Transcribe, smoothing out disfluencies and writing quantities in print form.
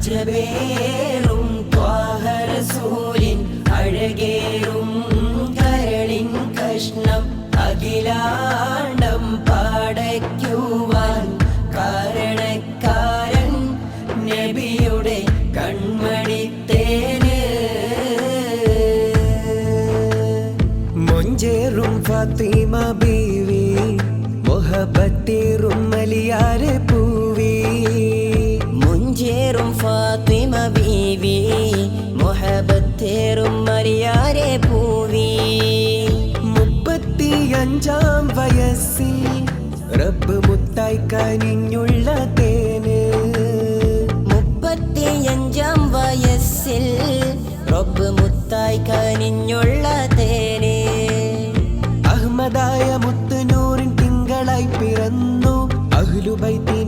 അജബേറും ത്വാഹ റസൂലിൻ അഴകേറും കരളിൻ കഷ്ണം അഖിലാണ്ടം പാടയ്ക്കുവാൻ കാരണക്കാരൻ നബിയുടെ കൺമണിത്തേന് മൊഞ്ചേറും ഫാത്തിമ ബീവി മുഹബത്തേറും മലിയാരെ പൂവി മുഞ്ചേറും ഫാത്തിമ ബീവി മുഹബത്തേറും മറിയാരെ പൂവി 35-ാം വയസ്സിൽ റബ്ബ് മുത്തായി കനിഞ്ഞുള്ള തേന് 35-ാം വയസ്സിൽ റബ്ബ് മുത്തായി കനിഞ്ഞുള്ള തേന് അഹ്മദായ മുത്തുനൂറിൻ തിങ്കളായി പിറന്നു അഹ്ലുബൈത്തി